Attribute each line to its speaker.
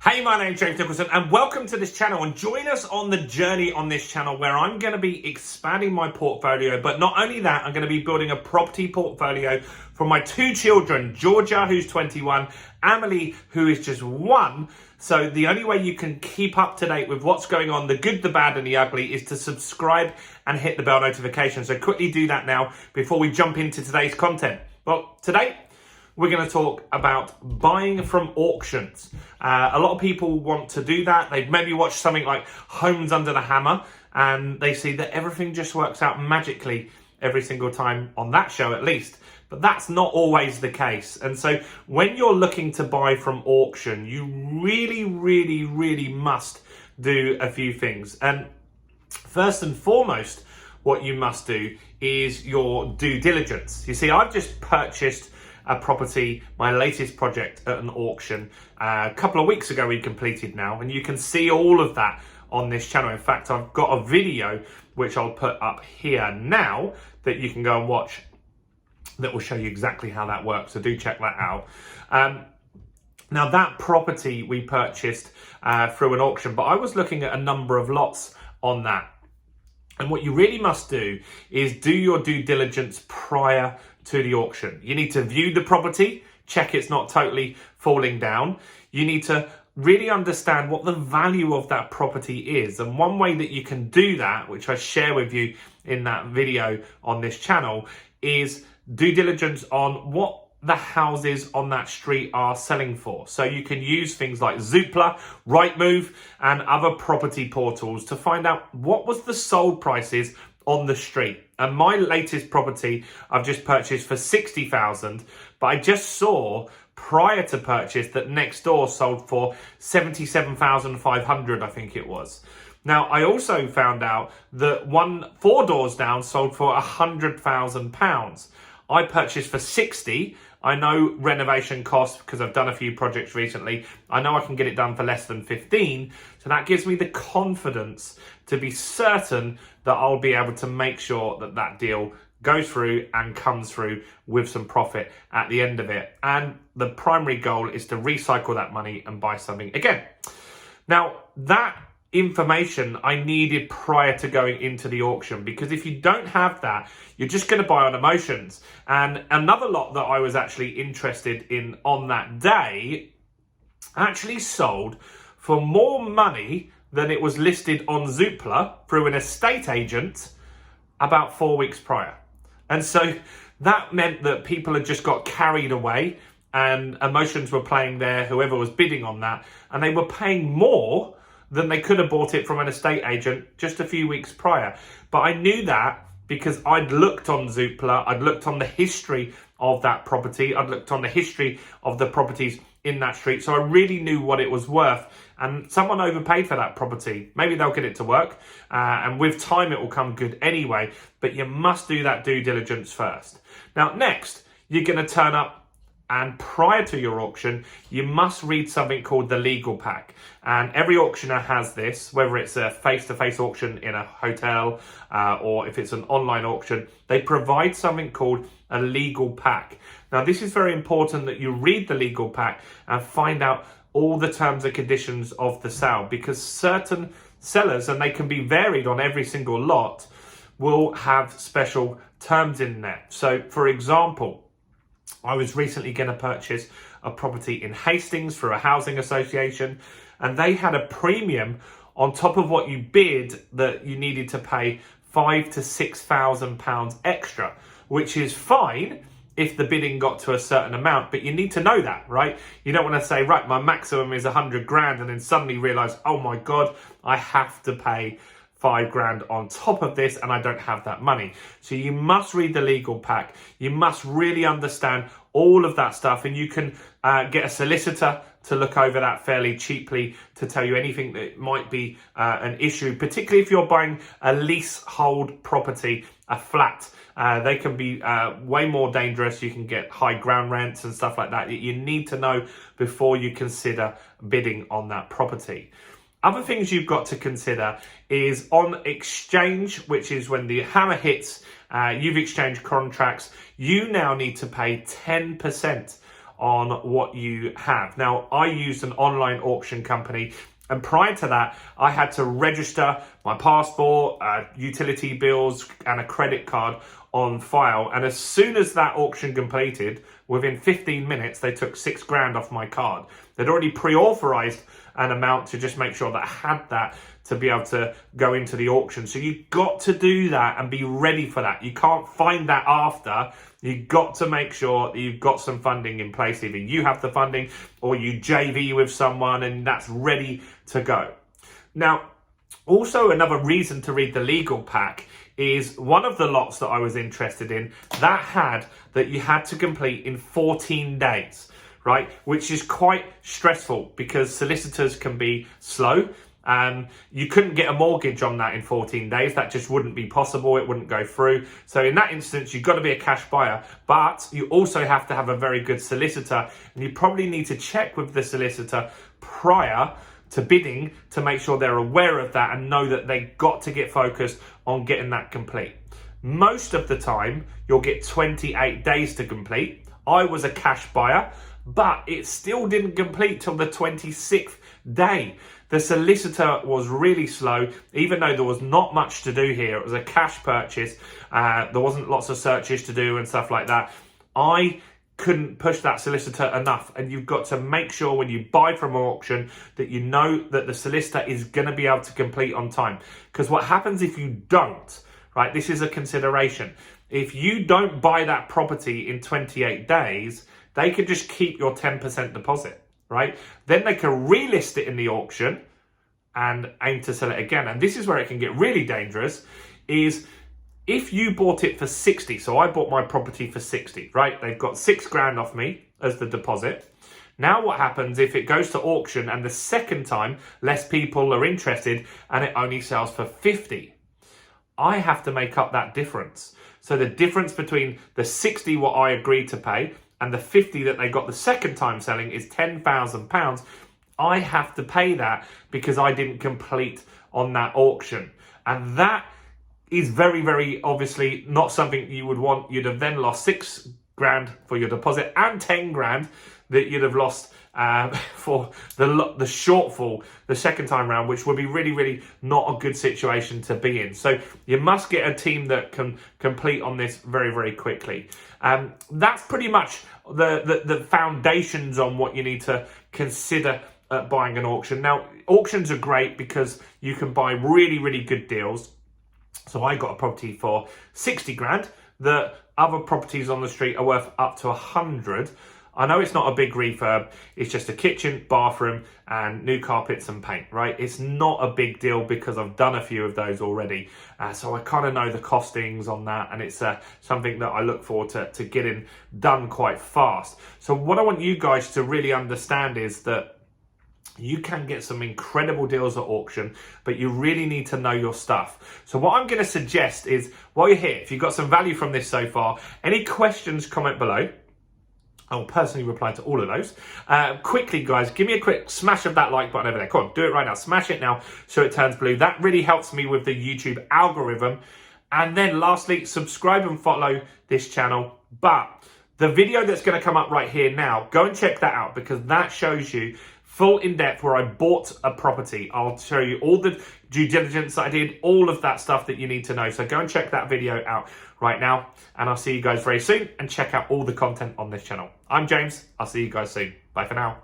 Speaker 1: Hey, my name's James Nicholson and welcome to this channel, and join us on the journey on this channel where I'm going to be expanding my portfolio. But not only that, I'm going to be building a property portfolio for my two children, Georgia, who's 21, Emily, who is just 1. So the only way you can keep up to date with what's going on, the good, the bad and the ugly, is to subscribe and hit the bell notification. So quickly do that now before we jump into today's content. Well, today we're going to talk about buying from auctions. A lot of people want to do that. They've maybe watched something like Homes Under the Hammer and they see that everything just works out magically every single time on that show, at least. But that's not always the case. And so when you're looking to buy from auction, you really must do a few things. And first and foremost, what you must do is your due diligence. You see, I've just purchased a property, my latest project, at an auction. A couple of weeks ago we completed now, and you can see all of that on this channel. In fact, I've got a video which I'll put up here now that you can go and watch that will show you exactly how that works, so do check that out. Now that property we purchased through an auction, but I was looking at a number of lots on that. And what you really must do is do your due diligence prior to the auction. You need to view the property, check it's not totally falling down. You need to really understand what the value of that property is. And one way that you can do that, which I share with you in that video on this channel, is due diligence on what the houses on that street are selling for. So you can use things like Zoopla, Rightmove and other property portals to find out what was the sold prices on the street. And my latest property I've just purchased for 60,000, but I just saw prior to purchase that next door sold for 77,500, I think it was. Now, I also found out that 4 doors down sold for £100,000. I purchased for 60. I know renovation costs because I've done a few projects recently. I know I can get it done for less than 15. So that gives me the confidence to be certain that I'll be able to make sure that that deal goes through and comes through with some profit at the end of it. And the primary goal is to recycle that money and buy something again. Now, that information I needed prior to going into the auction, because if you don't have that, you're just going to buy on emotions. And another lot that I was actually interested in on that day actually sold for more money than it was listed on Zoopla through an estate agent about 4 weeks prior. And so that meant that people had just got carried away and emotions were playing there, whoever was bidding on that, and they were paying more than they could have bought it from an estate agent just a few weeks prior. But I knew that because I'd looked on Zoopla, I'd looked on the history of that property, I'd looked on the history of the properties in that street, so I really knew what it was worth. And someone overpaid for that property. Maybe they'll get it to work, and with time it will come good anyway, but you must do that due diligence first. Now, next, you're going to turn up, and prior to your auction, you must read something called the legal pack. And every auctioneer has this, whether it's a face-to-face auction in a hotel or if it's an online auction, they provide something called a legal pack. Now, this is very important that you read the legal pack and find out all the terms and conditions of the sale, because certain sellers, and they can be varied on every single lot, will have special terms in there. So, for example, I was recently going to purchase a property in Hastings through a housing association, and they had a premium on top of what you bid that you needed to pay £5,000 to £6,000 extra, which is fine if the bidding got to a certain amount, but you need to know that, right? You don't want to say, right, my maximum is 100 grand, and then suddenly realize, oh my God, I have to pay 5 grand on top of this and I don't have that money. So you must read the legal pack. You must really understand all of that stuff, and you can get a solicitor to look over that fairly cheaply to tell you anything that might be an issue, particularly if you're buying a leasehold property, a flat. They can be way more dangerous. You can get high ground rents and stuff like that. You need to know before you consider bidding on that property. Other things you've got to consider is on exchange, which is when the hammer hits, you've exchanged contracts, you now need to pay 10% on what you have. Now, I used an online auction company, and prior to that, I had to register my passport, utility bills, and a credit card on file. And as soon as that auction completed, within 15 minutes, they took $6,000 off my card. They'd already pre-authorized an amount to just make sure that I had that to be able to go into the auction. So you've got to do that and be ready for that. You can't find that after. You've got to make sure that you've got some funding in place. Either you have the funding or you JV with someone and that's ready to go. Now, also another reason to read the legal pack is one of the lots that I was interested in that had that you had to complete in 14 days, right? Which is quite stressful because solicitors can be slow. You couldn't get a mortgage on that in 14 days. That just wouldn't be possible. It wouldn't go through. So in that instance, you've got to be a cash buyer, but you also have to have a very good solicitor, and you probably need to check with the solicitor prior to bidding to make sure they're aware of that and know that they got to get focused on getting that complete. Most of the time, you'll get 28 days to complete. I was a cash buyer, but it still didn't complete till the 26th day. The solicitor was really slow, even though there was not much to do here. It was a cash purchase. There wasn't lots of searches to do and stuff like that. I couldn't push that solicitor enough, and you've got to make sure when you buy from an auction that you know that the solicitor is going to be able to complete on time. Because what happens if you don't, right? This is a consideration. If you don't buy that property in 28 days, they could just keep your 10% deposit, right? Then they can relist it in the auction and aim to sell it again. And this is where it can get really dangerous, is if you bought it for 60, so I bought my property for 60, right? They've got $6,000 off me as the deposit. Now what happens if it goes to auction and the second time less people are interested and it only sells for 50? I have to make up that difference. So the difference between the 60 what I agreed to pay and the 50 that they got the second time selling is £10,000. I have to pay that because I didn't complete on that auction. And that is very, very obviously not something you would want. You'd have then lost $6,000 for your deposit and $10,000 that you'd have lost for the shortfall the second time round, which would be really, really not a good situation to be in. So you must get a team that can complete on this very, very quickly. That's pretty much the foundations on what you need to consider buying an auction. Now, auctions are great because you can buy really, really good deals. So I got a property for 60 grand that other properties on the street are worth up to 100. I know it's not a big refurb. It's just a kitchen, bathroom, and new carpets and paint, right? It's not a big deal because I've done a few of those already. So I kind of know the costings on that, and it's something that I look forward to getting done quite fast. So what I want you guys to really understand is that you can get some incredible deals at auction, but you really need to know your stuff. So what I'm going to suggest is, while you're here, if you've got some value from this so far, any questions, comment below. I'll personally reply to all of those. Quickly, guys, give me a quick smash of that like button over there. Come on, do it right now. Smash it now so it turns blue. That really helps me with the YouTube algorithm. And then lastly, subscribe and follow this channel. But the video that's going to come up right here now, go and check that out, because that shows you full in-depth where I bought a property. I'll show you all the due diligence that I did, all of that stuff that you need to know. So go and check that video out right now, and I'll see you guys very soon, and check out all the content on this channel. I'm James. I'll see you guys soon. Bye for now.